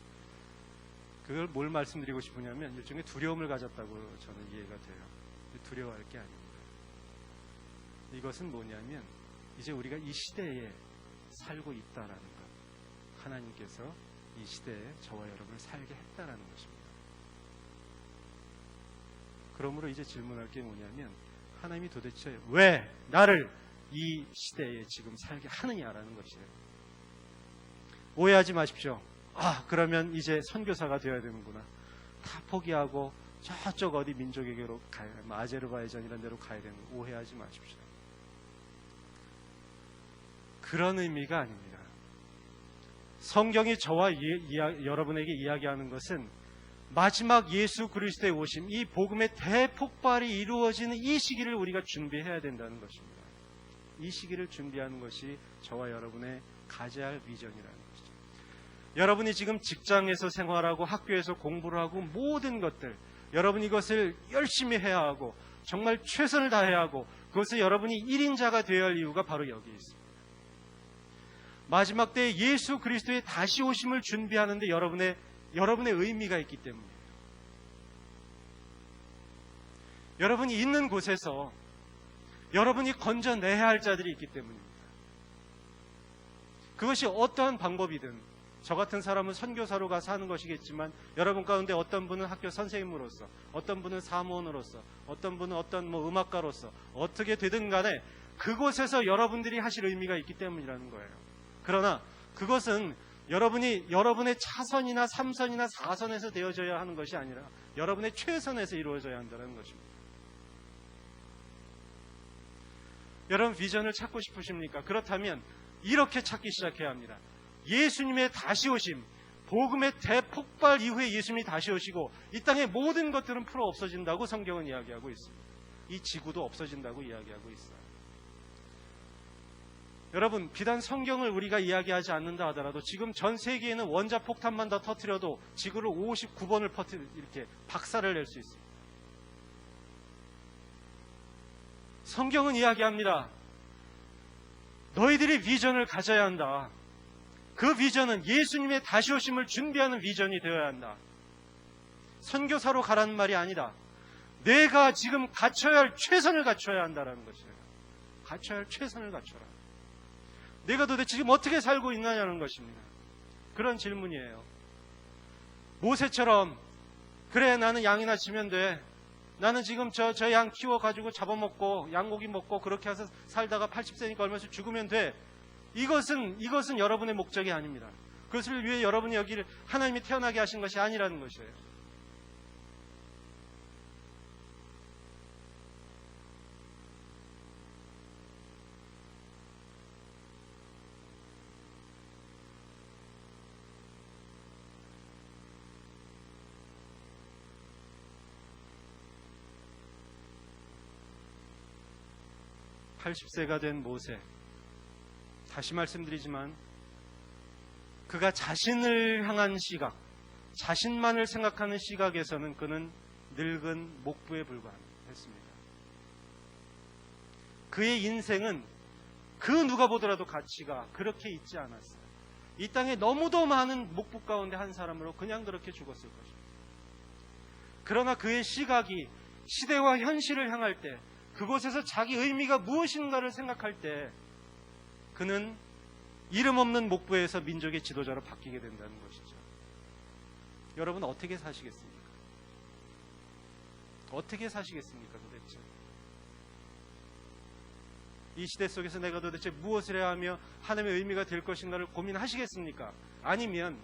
그걸 뭘 말씀드리고 싶으냐면, 일종의 두려움을 가졌다고 저는 이해가 돼요. 두려워할 게 아닙니다. 이것은 뭐냐면, 이제 우리가 이 시대에 살고 있다라는 것, 하나님께서 이 시대에 저와 여러분을 살게 했다라는 것입니다. 그러므로 이제 질문할 게 뭐냐면, 하나님이 도대체 왜 나를 이 시대에 지금 살게 하느냐라는 것이에요. 오해하지 마십시오. 그러면 이제 선교사가 되어야 되는구나. 다 포기하고 저쪽 어디 민족에게로 가야, 아제르바이잔 이런 데로 가야 되는 거, 오해하지 마십시오. 그런 의미가 아닙니다. 성경이 저와 여러분에게 이야기하는 것은 마지막 예수 그리스도의 오심, 이 복음의 대폭발이 이루어지는 이 시기를 우리가 준비해야 된다는 것입니다. 이 시기를 준비하는 것이 저와 여러분의 가져야 할 비전이라는 것이죠. 여러분이 지금 직장에서 생활하고 학교에서 공부를 하고 모든 것들, 여러분이 이것을 열심히 해야 하고 정말 최선을 다해야 하고, 그것을 여러분이 1인자가 되어야 할 이유가 바로 여기에 있습니다. 마지막 때에 예수 그리스도의 다시 오심을 준비하는데 여러분의 의미가 있기 때문이에요. 여러분이 있는 곳에서 여러분이 건져내야 할 자들이 있기 때문입니다. 그것이 어떠한 방법이든, 저 같은 사람은 선교사로 가서 하는 것이겠지만, 여러분 가운데 어떤 분은 학교 선생님으로서, 어떤 분은 사무원으로서, 어떤 분은 어떤 음악가로서, 어떻게 되든 간에 그곳에서 여러분들이 하실 의미가 있기 때문이라는 거예요. 그러나 그것은 여러분이 여러분의 차선이나 3선이나 4선에서 되어져야 하는 것이 아니라 여러분의 최선에서 이루어져야 한다는 것입니다. 여러분 비전을 찾고 싶으십니까? 그렇다면 이렇게 찾기 시작해야 합니다. 예수님의 다시 오심, 복음의 대폭발 이후에 예수님이 다시 오시고 이 땅의 모든 것들은 풀어 없어진다고 성경은 이야기하고 있습니다. 이 지구도 없어진다고 이야기하고 있어요. 여러분, 비단 성경을 우리가 이야기하지 않는다 하더라도 지금 전 세계에는 원자폭탄만 더 터뜨려도 지구를 59번을 이렇게 박살을 낼 수 있습니다. 성경은 이야기합니다. 너희들이 비전을 가져야 한다. 그 비전은 예수님의 다시 오심을 준비하는 비전이 되어야 한다. 선교사로 가라는 말이 아니다. 내가 지금 갖춰야 할 최선을 갖춰야 한다는 것이에요. 갖춰야 할 최선을 갖춰라. 내가 도대체 지금 어떻게 살고 있느냐는 것입니다. 그런 질문이에요. 모세처럼, 그래 나는 양이나 치면 돼. 나는 지금 저 양 키워가지고 잡아먹고 양고기 먹고 그렇게 해서 살다가 80세니까 얼마씩 죽으면 돼. 이것은 여러분의 목적이 아닙니다. 그것을 위해 여러분이 여기를 하나님이 태어나게 하신 것이 아니라는 것이에요. (80세가) 된 모세, 다시 말씀드리지만 그가 자신을 향한 시각, 자신만을 생각하는 시각에서는 그는 늙은 목부에 불과했습니다. 그의 인생은 그 누가 보더라도 가치가 그렇게 있지 않았어요. 이 땅에 너무도 많은 목부 가운데 한 사람으로 그냥 그렇게 죽었을 것입니다. 그러나 그의 시각이 시대와 현실을 향할 때, 그곳에서 자기 의미가 무엇인가를 생각할 때 그는 이름 없는 목부에서 민족의 지도자로 바뀌게 된다는 것이죠. 여러분 어떻게 사시겠습니까? 어떻게 사시겠습니까 도대체? 이 시대 속에서 내가 도대체 무엇을 해야 하며 하나님의 의미가 될 것인가를 고민하시겠습니까? 아니면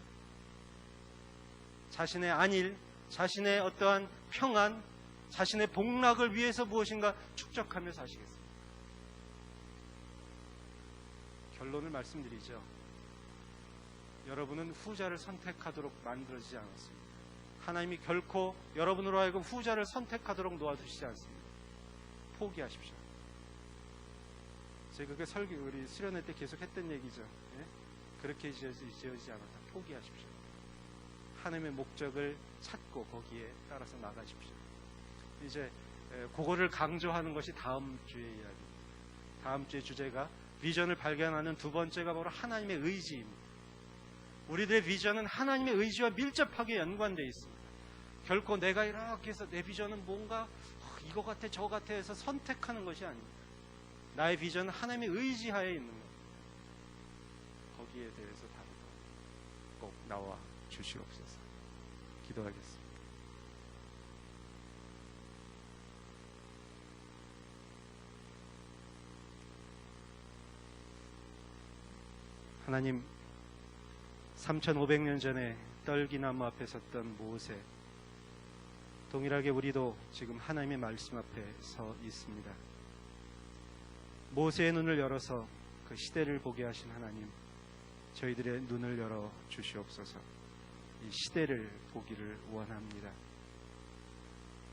자신의 안일, 자신의 어떠한 평안, 자신의 복락을 위해서 무엇인가 축적하며 사시겠습니다. 결론을 말씀드리죠. 여러분은 후자를 선택하도록 만들어지지 않았습니다. 하나님이 결코 여러분으로 하여금 후자를 선택하도록 놓아두시지 않습니다. 포기하십시오. 제가 그 설교 우리 수련회 때 계속 했던 얘기죠. 예? 그렇게 지어지지 않았다. 포기하십시오. 하나님의 목적을 찾고 거기에 따라서 나가십시오. 이제 그거를 강조하는 것이 다음 주의 이야기입니다. 다음 주의 주제가 비전을 발견하는 두 번째가 바로 하나님의 의지입니다. 우리들의 비전은 하나님의 의지와 밀접하게 연관되어 있습니다. 결코 내가 이렇게 해서 내 비전은 뭔가 이거 같아 저 같아 해서 선택하는 것이 아닙니다. 나의 비전은 하나님의 의지하에 있는 것. 거기에 대해서 다루고 꼭 나와 주시옵소서. 기도하겠습니다. 하나님, 3,500년 전에 떨기나무 앞에 섰던 모세, 동일하게 우리도 지금 하나님의 말씀 앞에 서 있습니다. 모세의 눈을 열어서 그 시대를 보게 하신 하나님, 저희들의 눈을 열어 주시옵소서. 이 시대를 보기를 원합니다.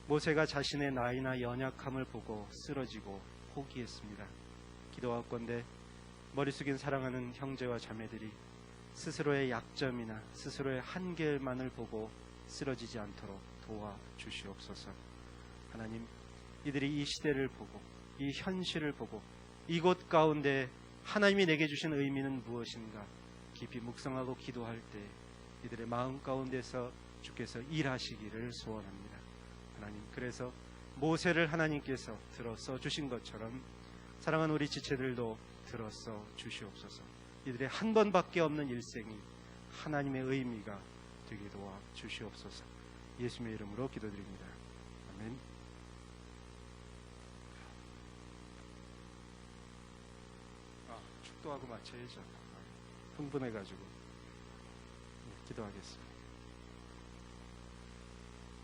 모세가 자신의 나이나 연약함을 보고 쓰러지고 포기했습니다. 기도하건대 머리 숙인 사랑하는 형제와 자매들이 스스로의 약점이나 스스로의 한계만을 보고 쓰러지지 않도록 도와주시옵소서. 하나님, 이들이 이 시대를 보고 이 현실을 보고 이곳 가운데 하나님이 내게 주신 의미는 무엇인가 깊이 묵상하고 기도할 때 이들의 마음 가운데서 주께서 일하시기를 소원합니다. 하나님, 그래서 모세를 하나님께서 들어서 주신 것처럼 사랑하는 우리 지체들도 들어서 주시옵소서. 이들의 한 번밖에 없는 일생이 하나님의 의미가 되게 도와 주시옵소서. 예수님의 이름으로 기도드립니다. 아멘. 축도하고 마쳐야죠. 흥분해가지고. 기도하겠습니다.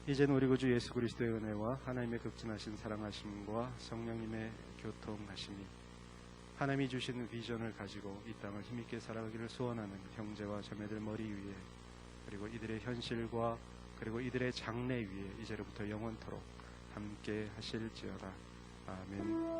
이제는 우리 구주 예수 그리스도의 은혜와 하나님의 극진하신 사랑하심과 성령님의 교통하심이 하나님이 주신 비전을 가지고 이 땅을 힘있게 살아가기를 소원하는 형제와 자매들 머리 위에, 그리고 이들의 현실과 그리고 이들의 장래 위에 이제로부터 영원토록 함께 하실지어다. 아멘.